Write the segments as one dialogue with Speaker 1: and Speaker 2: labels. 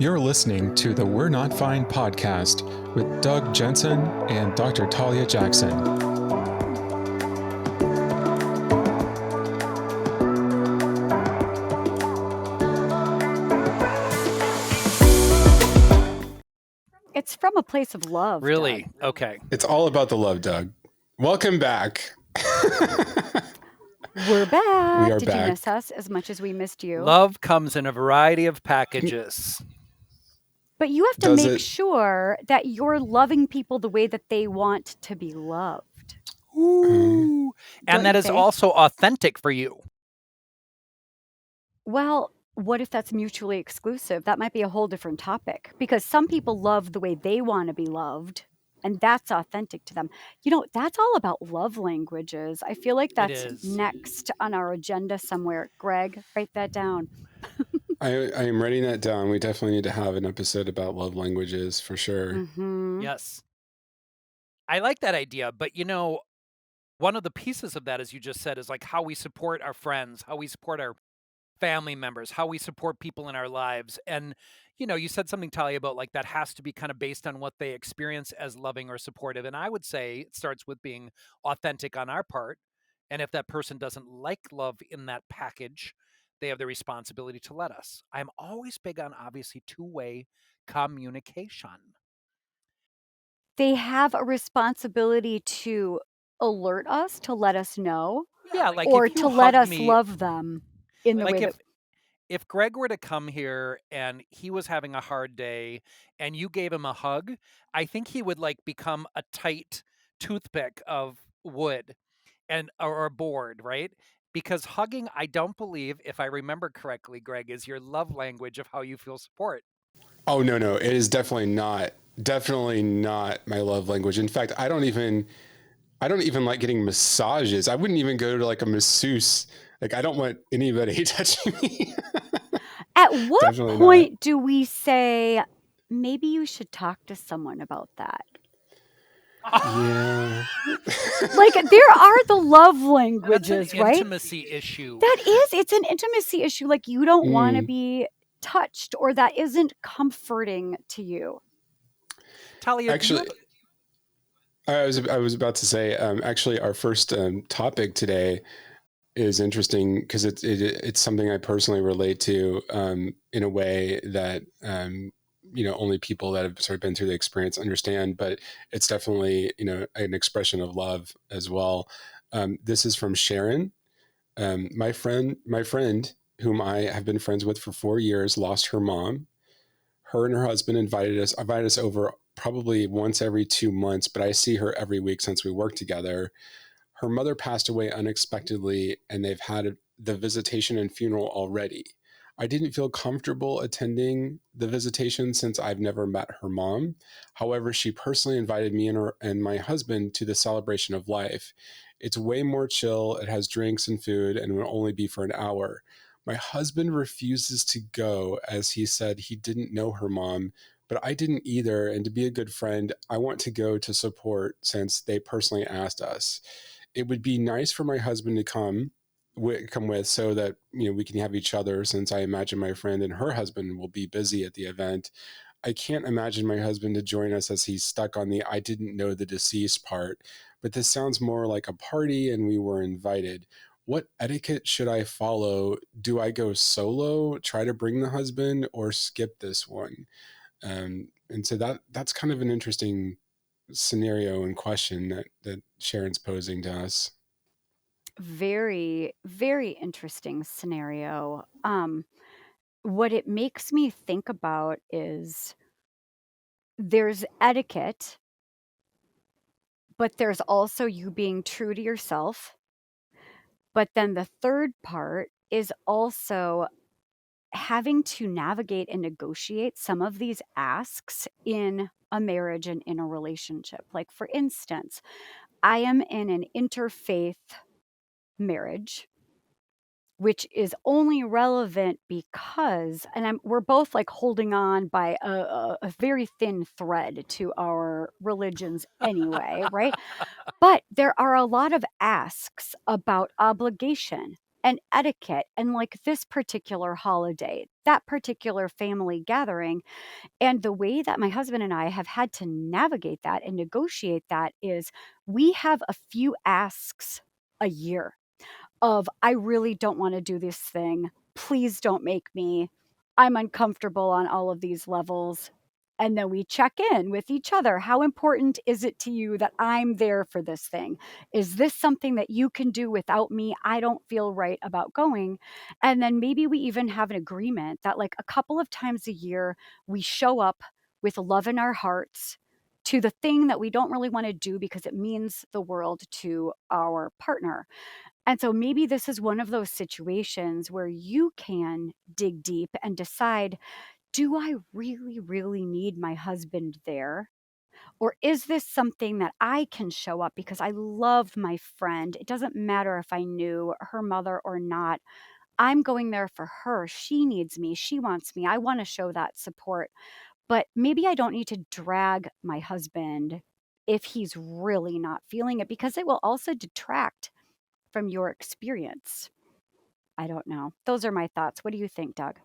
Speaker 1: You're listening to the We're Not Fine podcast with Doug Jensen and Dr. Talia Jackson.
Speaker 2: It's from a place of love.
Speaker 3: Really?
Speaker 2: Doug.
Speaker 3: Okay.
Speaker 1: It's all about the love, Doug. Welcome back.
Speaker 2: We're back.
Speaker 1: We are
Speaker 2: Did
Speaker 1: back.
Speaker 2: you miss us as much as we missed you?
Speaker 3: Love comes in a variety of packages.
Speaker 2: But you have to
Speaker 1: Does
Speaker 2: make
Speaker 1: it?
Speaker 2: sure that you're loving people the way that they want to be loved.
Speaker 3: Ooh.
Speaker 2: Don't
Speaker 3: And that
Speaker 2: you
Speaker 3: is
Speaker 2: think?
Speaker 3: also authentic for you.
Speaker 2: Well, what if that's mutually exclusive? That might be a whole different topic because some people love the way they want to be loved, and that's authentic to them. You know, that's all about love languages. I feel like that's
Speaker 3: is.
Speaker 2: next on our agenda somewhere. Greg, write that down.
Speaker 1: I am writing that down. We definitely need to have an episode about love languages for sure.
Speaker 2: Mm-hmm.
Speaker 3: Yes. I like that idea. But, you know, one of the pieces of that, as you just said, is like how we support our friends, how we support our family members, how we support people in our lives. And, you know, you said something, Talia, about like that has to be kind of based on what they experience as loving or supportive. And I would say it starts with being authentic on our part. And if that person doesn't like love in that package, they have the responsibility to let us. I'm always big on obviously two-way communication.
Speaker 2: They have a responsibility to alert us, to let us know,
Speaker 3: Yeah, like
Speaker 2: or
Speaker 3: if you
Speaker 2: to let
Speaker 3: hug
Speaker 2: us
Speaker 3: me,
Speaker 2: love them in the
Speaker 3: like
Speaker 2: way that
Speaker 3: if Greg were to come here and he was having a hard day and you gave him a hug, I think he would like become a tight toothpick of wood and or a board, right? Because hugging, I don't believe, if I remember correctly, Greg, is your love language of how you feel support.
Speaker 1: Oh, no. It is definitely not my love language. In fact, I don't even like getting massages. I wouldn't even go to like a masseuse. Like, I don't want anybody touching me.
Speaker 2: At what
Speaker 1: Definitely not.
Speaker 2: point do we say, maybe you should talk to someone about that?
Speaker 1: Yeah.
Speaker 2: Like, there are the love
Speaker 3: That's
Speaker 2: languages,
Speaker 3: an
Speaker 2: right?
Speaker 3: intimacy issue.
Speaker 2: It's an intimacy issue. Like, you don't want to
Speaker 1: Mm.
Speaker 2: be touched, or that isn't comforting to you.
Speaker 3: Talia,
Speaker 1: Actually, I was about to say, actually, our first topic today is interesting because it's something I personally relate to in a way that only people that have sort of been through the experience understand. But it's definitely an expression of love as well. This is from Sharon, my friend, whom I have been friends with for 4 years, lost her mom. Her and her husband invited us over probably once every 2 months, but I see her every week since we work together. Her mother passed away unexpectedly, and they've had the visitation and funeral already. I didn't feel comfortable attending the visitation since I've never met her mom. However, she personally invited me and my husband to the celebration of life. It's way more chill. It has drinks and food and will only be for an hour. My husband refuses to go as he said he didn't know her mom, but I didn't either. And to be a good friend, I want to go to support since they personally asked us. It would be nice for my husband to come with so that we can have each other, since I imagine my friend and her husband will be busy at the event. I can't imagine my husband to join us as he's stuck on the I didn't know the deceased part, but this sounds more like a party and we were invited. What etiquette should I follow? Do I go solo, try to bring the husband, or skip this one? And so that's kind of an interesting scenario and question that Sharon's posing to us.
Speaker 2: Very, very interesting scenario. What it makes me think about is there's etiquette, but there's also you being true to yourself. But then the third part is also having to navigate and negotiate some of these asks in a marriage and in a relationship. Like, for instance, I am in an interfaith marriage, which is only relevant because, and we're both like holding on by a very thin thread to our religions anyway, right? But there are a lot of asks about obligation. and etiquette and like this particular holiday, that particular family gathering. And the way that my husband and I have had to navigate that and negotiate that is we have a few asks a year of, I really don't want to do this thing. Please don't make me. I'm uncomfortable on all of these levels. And then we check in with each other. How important is it to you that I'm there for this thing? Is this something that you can do without me? I don't feel right about going. And then maybe we even have an agreement that, like, a couple of times a year, we show up with love in our hearts to the thing that we don't really want to do because it means the world to our partner. And so maybe this is one of those situations where you can dig deep and decide, do I really, really need my husband there? Or is this something that I can show up because I love my friend? It doesn't matter if I knew her mother or not. I'm going there for her. She needs me. She wants me. I want to show that support. But maybe I don't need to drag my husband if he's really not feeling it, because it will also detract from your experience. I don't know. Those are my thoughts. What do you think, Doug?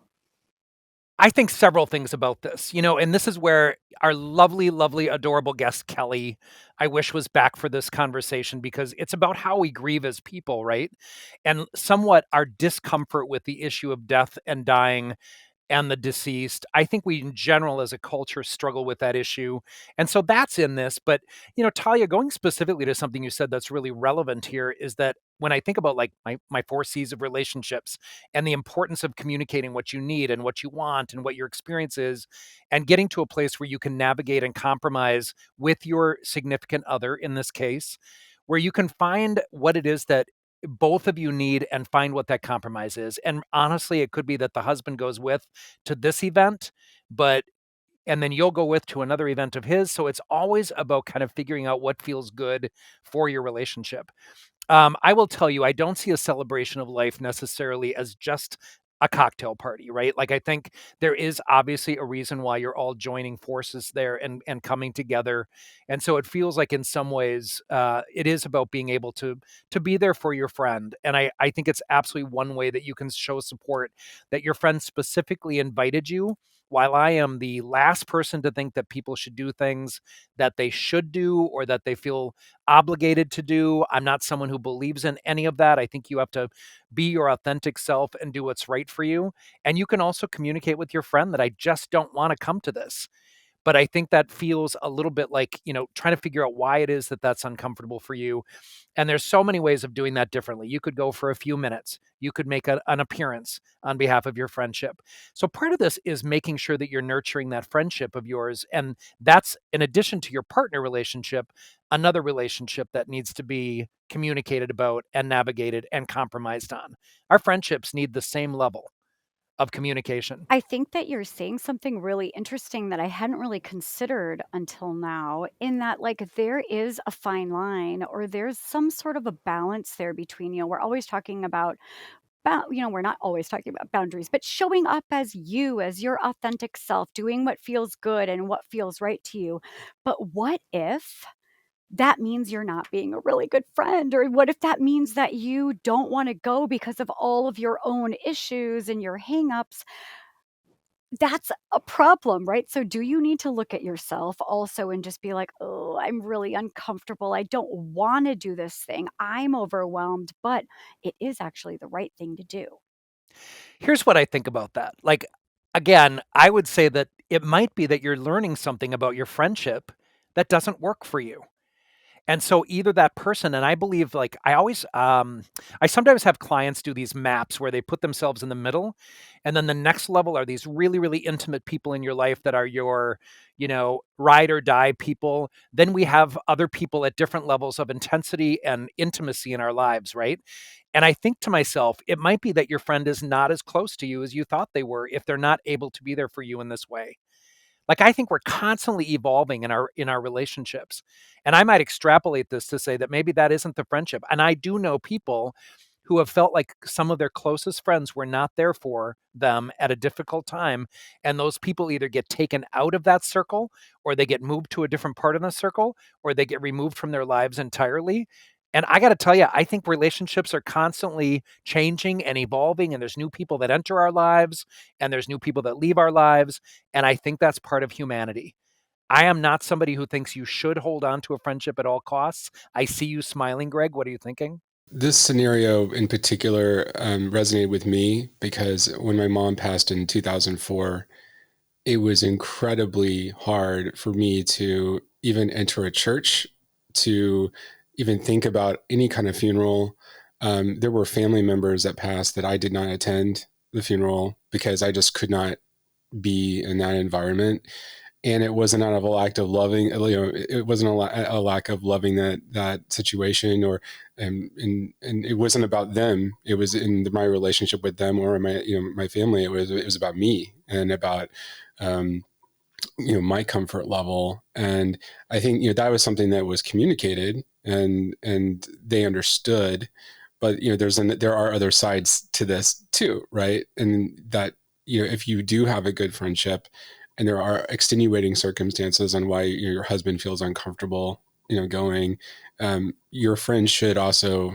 Speaker 3: I think several things about this, and this is where our lovely, lovely, adorable guest, Kelly, I wish was back for this conversation because it's about how we grieve as people, right? And somewhat our discomfort with the issue of death and dying and the deceased. I think we in general as a culture struggle with that issue. And so that's in this. But, Talia, going specifically to something you said that's really relevant here is that when I think about like my four C's of relationships and the importance of communicating what you need and what you want and what your experience is, and getting to a place where you can navigate and compromise with your significant other in this case, where you can find what it is that both of you need and find what that compromise is. And honestly, it could be that the husband goes with to this event, but and then you'll go with to another event of his. So it's always about kind of figuring out what feels good for your relationship. I will tell you, I don't see a celebration of life necessarily as just a cocktail party, right? Like I think there is obviously a reason why you're all joining forces there and coming together, and so it feels like in some ways it is about being able to be there for your friend, and I think it's absolutely one way that you can show support that your friend specifically invited you. While I am the last person to think that people should do things that they should do or that they feel obligated to do. I'm not someone who believes in any of that. I think you have to be your authentic self and do what's right for you. And you can also communicate with your friend that I just don't want to come to this. But I think that feels a little bit like, trying to figure out why it is that that's uncomfortable for you. And there's so many ways of doing that differently. You could go for a few minutes. You could make an appearance on behalf of your friendship. So part of this is making sure that you're nurturing that friendship of yours. And that's in addition to your partner relationship, another relationship that needs to be communicated about and navigated and compromised on. Our friendships need the same level of communication.
Speaker 2: I think that you're saying something really interesting that I hadn't really considered until now, in that, like, there is a fine line, or there's some sort of a balance there between, we're always talking about, we're not always talking about boundaries, but showing up as you, as your authentic self, doing what feels good and what feels right to you. But what if that means you're not being a really good friend? Or what if that means that you don't want to go because of all of your own issues and your hangups? That's a problem, right? So do you need to look at yourself also and just be like, "Oh, I'm really uncomfortable. I don't wanna do this thing. I'm overwhelmed, but it is actually the right thing to do."
Speaker 3: Here's what I think about that. Like, again, I would say that it might be that you're learning something about your friendship that doesn't work for you. And so either that person, and I believe like I sometimes have clients do these maps where they put themselves in the middle. And then the next level are these really, really intimate people in your life that are your, ride or die people. Then we have other people at different levels of intensity and intimacy in our lives, right? And I think to myself, it might be that your friend is not as close to you as you thought they were if they're not able to be there for you in this way. Like I think we're constantly evolving in our relationships. And I might extrapolate this to say that maybe that isn't the friendship. And I do know people who have felt like some of their closest friends were not there for them at a difficult time, and those people either get taken out of that circle or they get moved to a different part of the circle or they get removed from their lives entirely. And I got to tell you, I think relationships are constantly changing and evolving, and there's new people that enter our lives, and there's new people that leave our lives. And I think that's part of humanity. I am not somebody who thinks you should hold on to a friendship at all costs. I see you smiling, Greg. What are you thinking?
Speaker 1: This scenario in particular resonated with me because when my mom passed in 2004, it was incredibly hard for me to even enter a church, to even think about any kind of funeral. There were family members that passed that I did not attend the funeral because I just could not be in that environment. And it wasn't out of a lack of loving, it wasn't a lack of loving that situation, or and it wasn't about them. It was in my relationship with them or my family. It was about me and about um, my comfort level. And I think that was something that was communicated and they understood. But there are other sides to this too, right? And that if you do have a good friendship and there are extenuating circumstances on why your husband feels uncomfortable going, your friend should also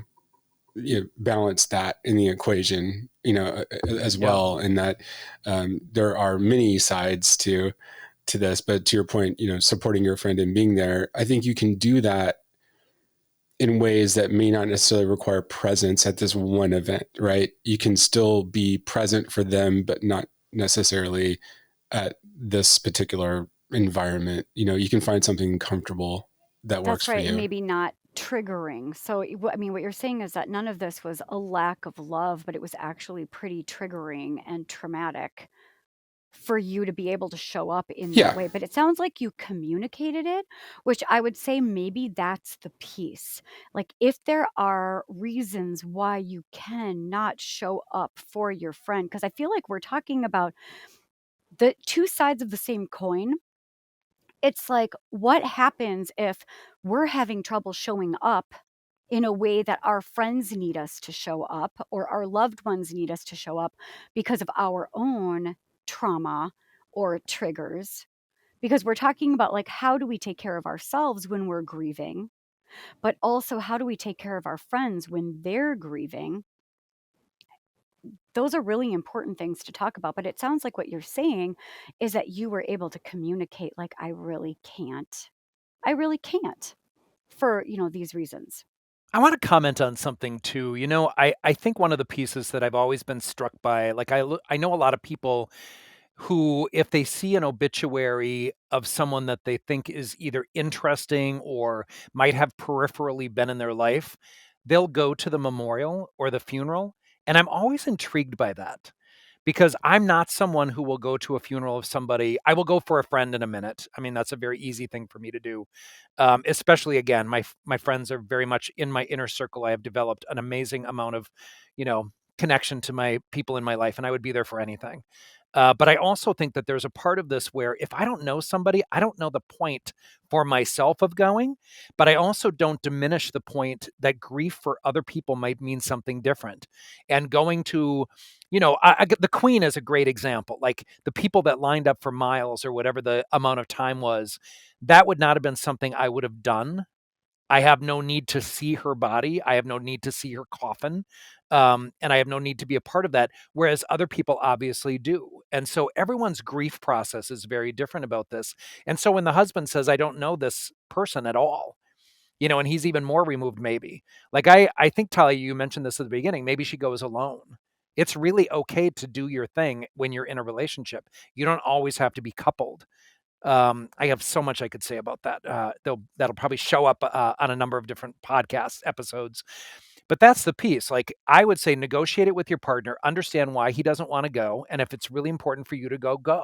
Speaker 1: balance that in the equation as
Speaker 3: Yeah.
Speaker 1: well. And that there are many sides to this. But to your point, supporting your friend and being there, I think you can do that in ways that may not necessarily require presence at this one event, right? You can still be present for them, but not necessarily at this particular environment. You can find something comfortable that works
Speaker 2: That's
Speaker 1: for
Speaker 2: right, and
Speaker 1: you.
Speaker 2: maybe not triggering. So, I mean, what you're saying is that none of this was a lack of love, but it was actually pretty triggering and traumatic for you to be able to show up in that
Speaker 1: Yeah.
Speaker 2: way. But it sounds like you communicated it, which I would say maybe that's the piece. Like, if there are reasons why you cannot show up for your friend, because I feel like we're talking about the two sides of the same coin. It's like, what happens if we're having trouble showing up in a way that our friends need us to show up or our loved ones need us to show up because of our own trauma or triggers? Because we're talking about, like, how do we take care of ourselves when we're grieving, but also how do we take care of our friends when they're grieving? Those are really important things to talk about. But it sounds like what you're saying is that you were able to communicate, like, I really can't. I really can't for, these reasons.
Speaker 3: I want to comment on something too. I think one of the pieces that I've always been struck by, like I know a lot of people who, if they see an obituary of someone that they think is either interesting or might have peripherally been in their life, they'll go to the memorial or the funeral. And I'm always intrigued by that because I'm not someone who will go to a funeral of somebody. I will go for a friend in a minute. I mean, that's a very easy thing for me to do. Especially again, my friends are very much in my inner circle. I have developed an amazing amount of, you know, connection to my people in my life, and I would be there for anything. But I also think that there's a part of this where if I don't know somebody, I don't know the point for myself of going, but I also don't diminish the point that grief for other people might mean something different. And going to, the Queen is a great example. Like the people that lined up for miles or whatever the amount of time was, that would not have been something I would have done. I have no need to see her body. I have no need to see her coffin. And I have no need to be a part of that. Whereas other people obviously do. And so everyone's grief process is very different about this. And so when the husband says, I don't know this person at all, and he's even more removed, maybe. Like I think, Talia, you mentioned this at the beginning. Maybe she goes alone. It's really okay to do your thing when you're in a relationship. You don't always have to be coupled. I have so much I could say about that. That'll probably show up on a number of different podcast episodes. But that's the piece. Like I would say, negotiate it with your partner. Understand why he doesn't want to go, and if it's really important for you to go, go.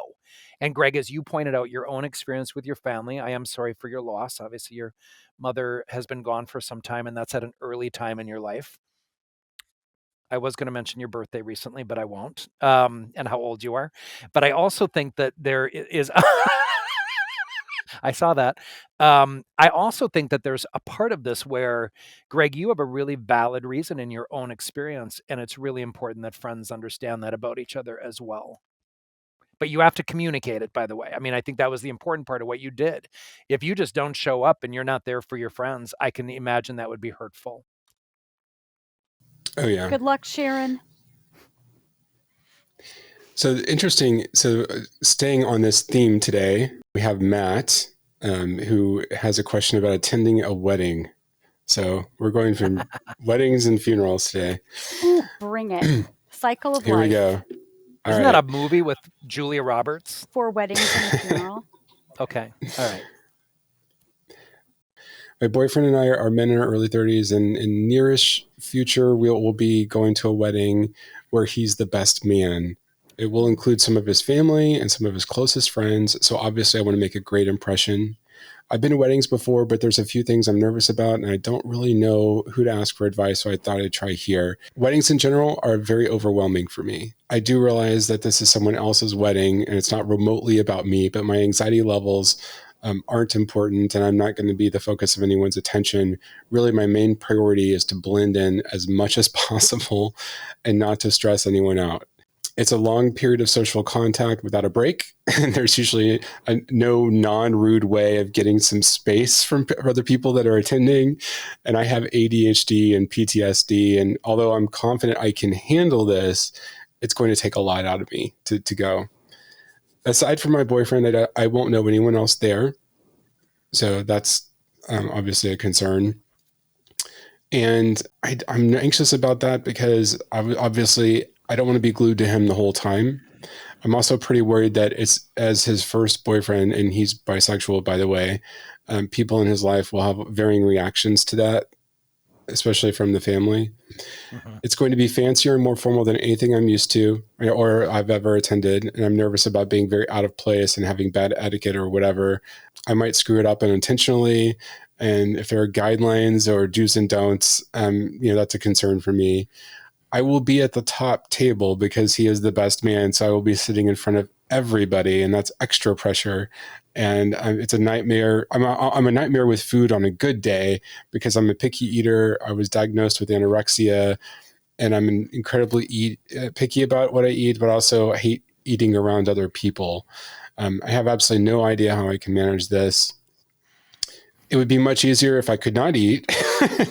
Speaker 3: And Greg, as you pointed out, your own experience with your family, I am sorry for your loss. Obviously, your mother has been gone for some time, and that's at an early time in your life. I was going to mention your birthday recently, but I won't. And how old you are. But I also think that there is. I saw that. I also think that there's a part of this where, Greg, you have a really valid reason in your own experience, and it's really important that friends understand that about each other as well. But you have to communicate it, by the way. I mean, I think that was the important part of what you did. If you just don't show up and you're not there for your friends, I can imagine that would be hurtful.
Speaker 1: Oh yeah.
Speaker 2: Good luck, Sharon.
Speaker 1: So interesting. So staying on this theme today, we have Matt, who has a question about attending a wedding. So we're going from weddings and funerals today.
Speaker 2: Ooh, bring it. Cycle of
Speaker 1: Here
Speaker 2: life.
Speaker 1: we go. All
Speaker 3: Isn't
Speaker 1: right.
Speaker 3: that a movie with Julia Roberts?
Speaker 2: 4 weddings and a funeral.
Speaker 3: Okay. All right.
Speaker 1: My boyfriend and I are men in our early 30s, and in nearish future, we'll be going to a wedding where he's the best man. It will include some of his family and some of his closest friends. So obviously, I want to make a great impression. I've been to weddings before, but there's a few things I'm nervous about, and I don't really know who to ask for advice, so I thought I'd try here. Weddings in general are very overwhelming for me. I do realize that this is someone else's wedding, and it's not remotely about me, but my anxiety levels aren't important, and I'm not going to be the focus of anyone's attention. Really, my main priority is to blend in as much as possible and not to stress anyone out. It's a long period of social contact without a break. And there's usually no non-rude way of getting some space from other people that are attending. And I have ADHD and PTSD. And although I'm confident I can handle this, it's going to take a lot out of me to go. Aside from my boyfriend, I won't know anyone else there. So that's obviously a concern. And I'm anxious about that because obviously I don't want to be glued to him the whole time. I'm also pretty worried that it's as his first boyfriend, and he's bisexual, by the way. People in his life will have varying reactions to that, especially from the family.
Speaker 3: Mm-hmm.
Speaker 1: It's going to be fancier and more formal than anything I'm used to or I've ever attended. And I'm nervous about being very out of place and having bad etiquette or whatever. I might screw it up unintentionally. And if there are guidelines or do's and don'ts, that's a concern for me. I will be at the top table because he is the best man. So I will be sitting in front of everybody, and that's extra pressure. And it's a nightmare. I'm a nightmare with food on a good day because I'm a picky eater. I was diagnosed with anorexia, and I'm incredibly picky about what I eat, but also I hate eating around other people. I have absolutely no idea how I can manage this. It would be much easier if I could not eat,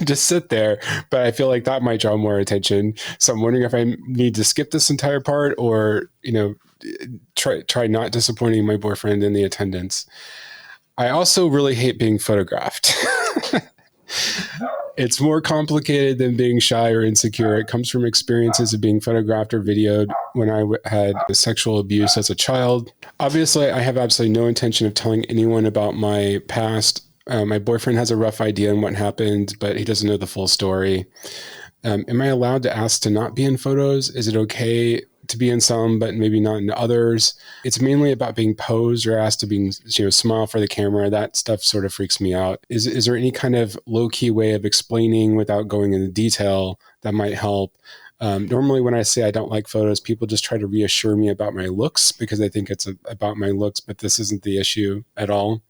Speaker 1: just sit there. But I feel like that might draw more attention. So I'm wondering if I need to skip this entire part, or try not disappointing my boyfriend in the attendance. I also really hate being photographed. It's more complicated than being shy or insecure. It comes from experiences of being photographed or videoed when I had sexual abuse as a child. Obviously, I have absolutely no intention of telling anyone about my past. My boyfriend has a rough idea on what happened, but he doesn't know the full story. Am I allowed to ask to not be in photos? Is it okay to be in some, but maybe not in others? It's mainly about being posed or asked to be, smile for the camera. That stuff sort of freaks me out. Is there any kind of low key way of explaining without going into detail that might help? Normally, when I say I don't like photos, people just try to reassure me about my looks because they think it's about my looks, but this isn't the issue at all.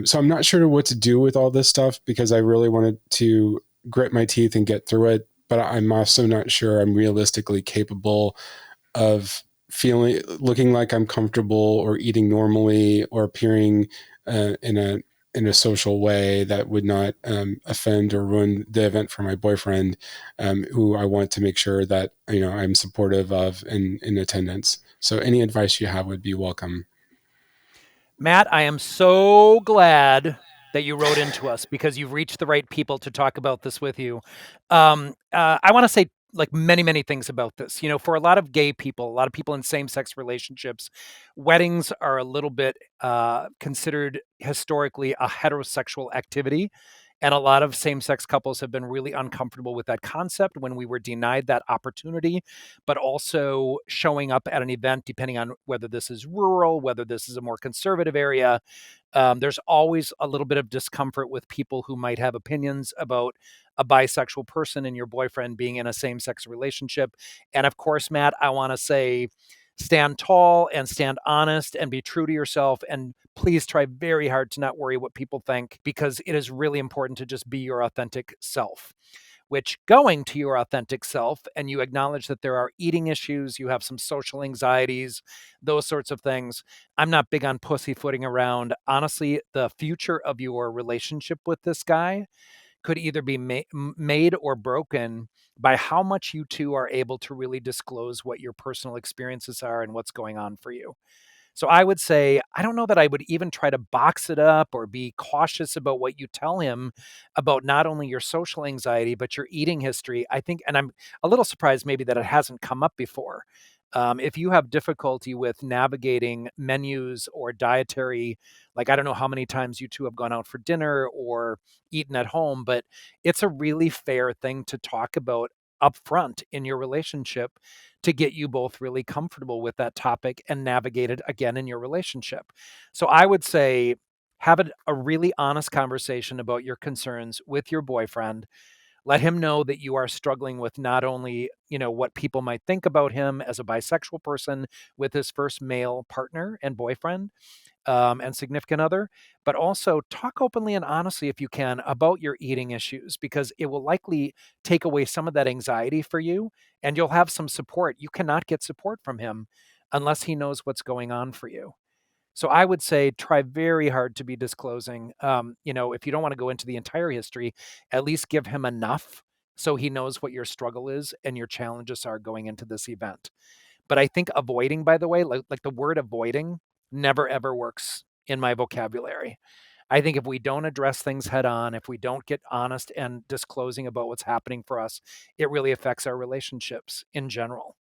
Speaker 1: So I'm not sure what to do with all this stuff because I really wanted to grit my teeth and get through it. But I'm also not sure I'm realistically capable of looking like I'm comfortable or eating normally or appearing in a social way that would not offend or ruin the event for my boyfriend, who I want to make sure that I'm supportive of in attendance. So any advice you have would be welcome.
Speaker 3: Matt, I am so glad that you wrote into us because you've reached the right people to talk about this with you. I want to say like many, many things about this. For a lot of gay people, a lot of people in same-sex relationships, weddings are a little bit considered historically a heterosexual activity. And a lot of same sex couples have been really uncomfortable with that concept when we were denied that opportunity, but also showing up at an event, depending on whether this is rural, whether this is a more conservative area. There's always a little bit of discomfort with people who might have opinions about a bisexual person and your boyfriend being in a same sex relationship. And of course, Matt, I want to say, stand tall and stand honest and be true to yourself. And please try very hard to not worry what people think because it is really important to just be your authentic self. which going to your authentic self and you acknowledge that there are eating issues, you have some social anxieties, those sorts of things. I'm not big on pussyfooting around. Honestly, the future of your relationship with this guy could either be made or broken by how much you two are able to really disclose what your personal experiences are and what's going on for you. So I would say, I don't know that I would even try to box it up or be cautious about what you tell him about not only your social anxiety, but your eating history. I think, and I'm a little surprised maybe that it hasn't come up before. If you have difficulty with navigating menus or dietary, like I don't know how many times you two have gone out for dinner or eaten at home, but it's a really fair thing to talk about upfront in your relationship to get you both really comfortable with that topic and navigate it again in your relationship. So I would say have a really honest conversation about your concerns with your boyfriend. Let him know that you are struggling with not only, what people might think about him as a bisexual person with his first male partner and boyfriend, and significant other, but also talk openly and honestly, if you can, about your eating issues, because it will likely take away some of that anxiety for you and you'll have some support. You cannot get support from him unless he knows what's going on for you. So I would say try very hard to be disclosing. If you don't want to go into the entire history, at least give him enough so he knows what your struggle is and your challenges are going into this event. But I think avoiding, by the way, like the word avoiding never ever works in my vocabulary. I think if we don't address things head on, if we don't get honest and disclosing about what's happening for us, it really affects our relationships in general.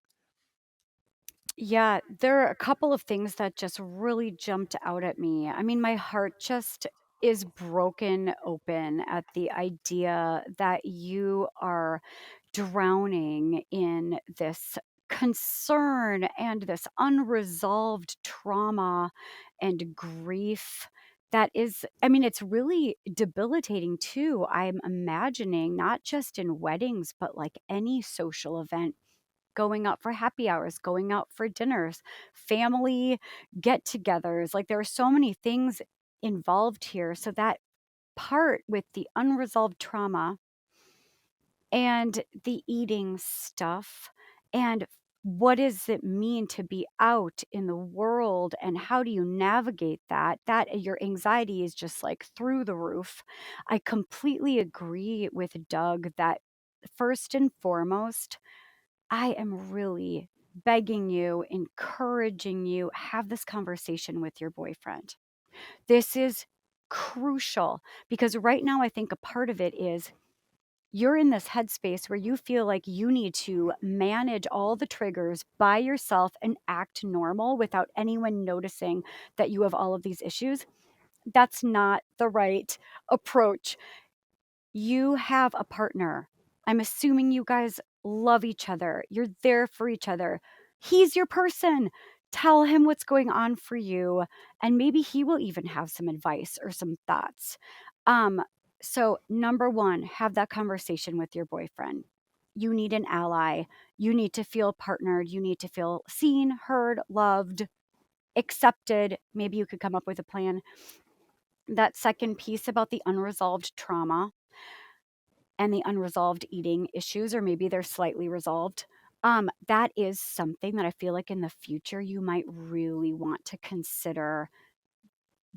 Speaker 2: Yeah, there are a couple of things that just really jumped out at me. I mean, my heart just is broken open at the idea that you are drowning in this concern and this unresolved trauma and grief that is, I mean, it's really debilitating too. I'm imagining not just in weddings, but like any social event, going out for happy hours, going out for dinners, family get togethers. Like there are so many things involved here. So that part with the unresolved trauma and the eating stuff and what does it mean to be out in the world and how do you navigate that your anxiety is just like through the roof. I completely agree with Doug that first and foremost, I am really begging you, encouraging you, have this conversation with your boyfriend. This is crucial because right now I think a part of it is you're in this headspace where you feel like you need to manage all the triggers by yourself and act normal without anyone noticing that you have all of these issues. That's not the right approach. You have a partner. I'm assuming you guys love each other. You're there for each other. He's your person. Tell him what's going on for you, and maybe he will even have some advice or some thoughts. Um, so, number one, have that conversation with your boyfriend. You need an ally. You need to feel partnered. You need to feel seen, heard, loved, accepted. Maybe you could come up with a plan. That second piece about the unresolved trauma and the unresolved eating issues, or maybe they're slightly resolved. That is something that I feel like in the future you might really want to consider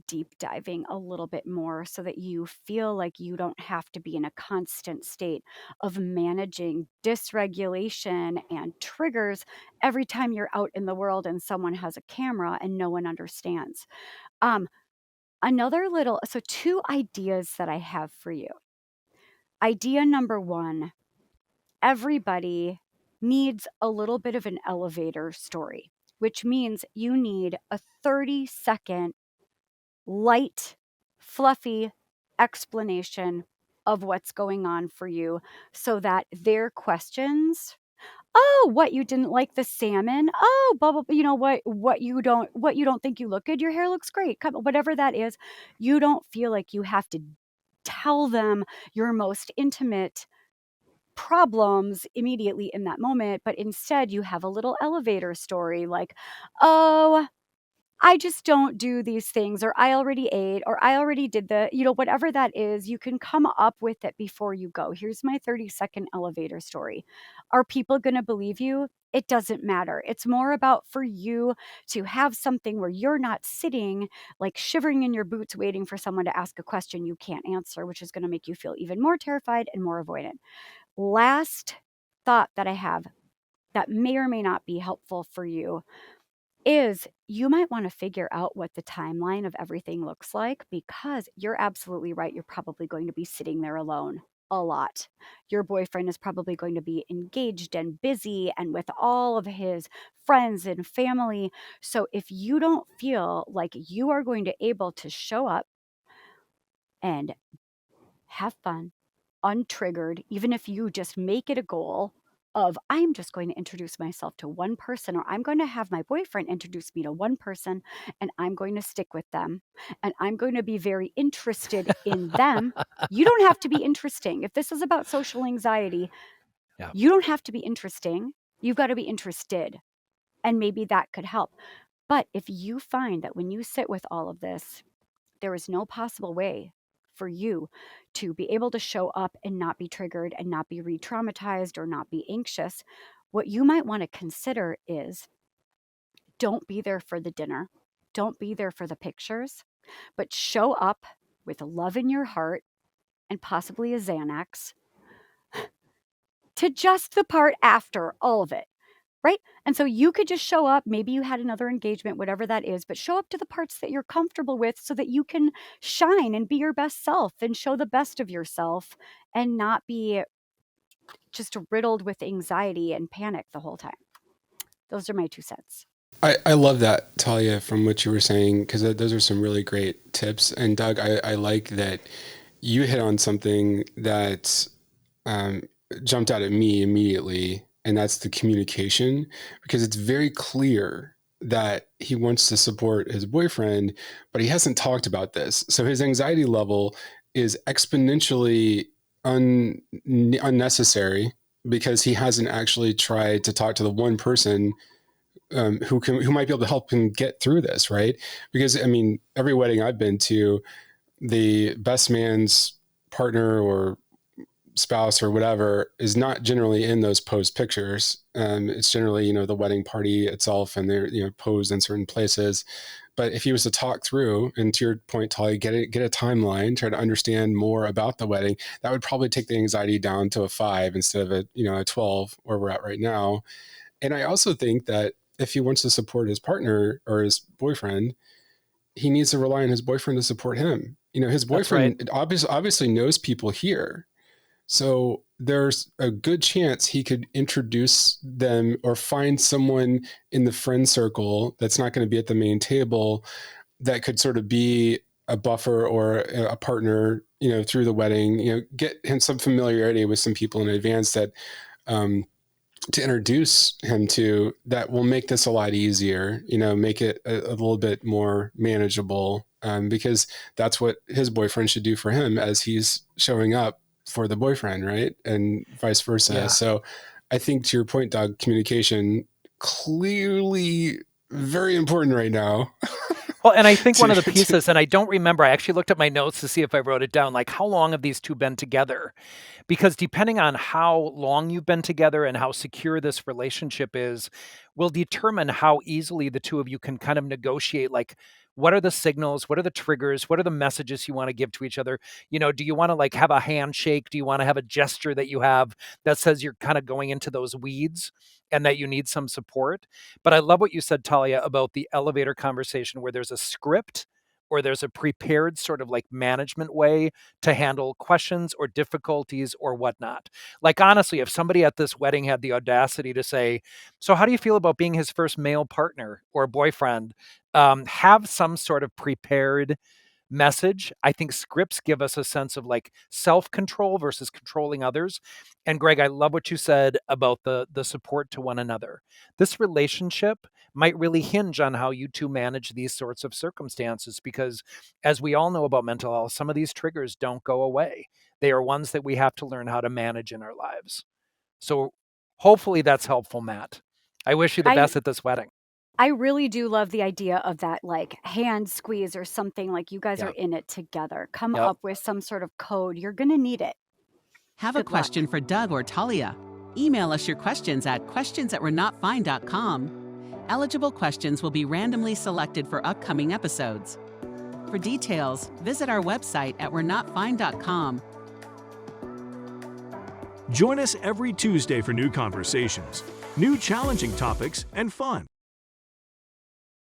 Speaker 2: deep diving a little bit more so that you feel like you don't have to be in a constant state of managing dysregulation and triggers every time you're out in the world and someone has a camera and no one understands. Um, so two ideas that I have for you. Idea number one, everybody needs a little bit of an elevator story, which means you need a 30-second, light, fluffy explanation of what's going on for you so that their questions, oh, what, you didn't like the salmon, oh, blah blah, what you don't think you look good, your hair looks great, whatever that is, you don't feel like you have to tell them your most intimate problems immediately in that moment, but instead you have a little elevator story like, oh, I just don't do these things, or I already ate, or I already did whatever that is, you can come up with it before you go. Here's my 30-second elevator story. Are people going to believe you? It doesn't matter. It's more about for you to have something where you're not sitting like shivering in your boots waiting for someone to ask a question you can't answer, which is going to make you feel even more terrified and more avoidant. Last thought that I have that may or may not be helpful for you is you might want to figure out what the timeline of everything looks like, because you're absolutely right. You're probably going to be sitting there alone a lot. Your boyfriend is probably going to be engaged and busy and with all of his friends and family. So if you don't feel like you are going to able to show up and have fun, untriggered, even if you just make it a goal of, I'm just going to introduce myself to one person, or I'm going to have my boyfriend introduce me to one person, and I'm going to stick with them, and I'm going to be very interested in them. You don't have to be interesting. If this is about social anxiety,
Speaker 3: Yeah.
Speaker 2: you don't have to be interesting. You've got to be interested. And maybe that could help. But if you find that when you sit with all of this, there is no possible way for you to be able to show up and not be triggered and not be re-traumatized or not be anxious, what you might want to consider is don't be there for the dinner. Don't be there for the pictures, but show up with love in your heart and possibly a Xanax to just the part after all of it. Right? And so you could just show up. Maybe you had another engagement, whatever that is, but show up to the parts that you're comfortable with so that you can shine and be your best self and show the best of yourself and not be just riddled with anxiety and panic the whole time. Those are my 2 cents.
Speaker 1: I love that, Talia, from what you were saying, because those are some really great tips. And Doug, I like that you hit on something that um, jumped out at me immediately, and that's the communication, because it's very clear that he wants to support his boyfriend, but he hasn't talked about this. So his anxiety level is exponentially unnecessary because he hasn't actually tried to talk to the one person who might be able to help him get through this, right? Because I mean, every wedding I've been to, the best man's partner or spouse or whatever is not generally in those posed pictures. It's generally, the wedding party itself, and they're, posed in certain places. But if he was to talk through, and to your point, Talia, get a timeline, try to understand more about the wedding, that would probably take the anxiety down to a 5 instead of a 12 where we're at right now. And I also think that if he wants to support his partner or his boyfriend, he needs to rely on his boyfriend to support him. His
Speaker 3: That's right.
Speaker 1: boyfriend obviously knows people here. So there's a good chance he could introduce them or find someone in the friend circle that's not going to be at the main table that could sort of be a buffer or a partner, through the wedding, get him some familiarity with some people in advance that, to introduce him to, that will make this a lot easier, make it a little bit more manageable, because that's what his boyfriend should do for him as he's showing up for the boyfriend, right? And vice versa.
Speaker 3: Yeah.
Speaker 1: So I think, to your point, Doug, communication clearly very important right now.
Speaker 3: Well, and I think one
Speaker 1: to,
Speaker 3: of the
Speaker 1: to,
Speaker 3: pieces, and I don't remember, I actually looked at my notes to see if I wrote it down, like how long have these two been together? Because depending on how long you've been together and how secure this relationship is, will determine how easily the two of you can kind of negotiate, like, what are the signals? What are the triggers? What are the messages you want to give to each other? Do you want to like have a handshake? Do you want to have a gesture that you have that says you're kind of going into those weeds and that you need some support? But I love what you said, Talia, about the elevator conversation where there's a script or there's a prepared sort of like management way to handle questions or difficulties or whatnot. Like, honestly, if somebody at this wedding had the audacity to say, so how do you feel about being his first male partner or boyfriend? Have some sort of prepared message. I think scripts give us a sense of like self-control versus controlling others. And Greg, I love what you said about the support to one another. This relationship might really hinge on how you two manage these sorts of circumstances, because as we all know about mental health, some of these triggers don't go away. They are ones that we have to learn how to manage in our lives. So hopefully that's helpful, Matt. I wish you the
Speaker 2: I
Speaker 3: best at this wedding.
Speaker 2: I really do love the idea of that like hand squeeze or something, like you guys are
Speaker 3: Yep.
Speaker 2: in it together. Come
Speaker 3: Yep.
Speaker 2: up with some sort of code. You're going to need it.
Speaker 4: Have a
Speaker 2: Good luck.
Speaker 4: question for Doug or Talia? Email us your questions at questions@we'renotfine.com. Eligible questions will be randomly selected for upcoming episodes. For details, visit our website at we'renotfine.com.
Speaker 5: Join us every Tuesday for new conversations, new challenging topics, and fun.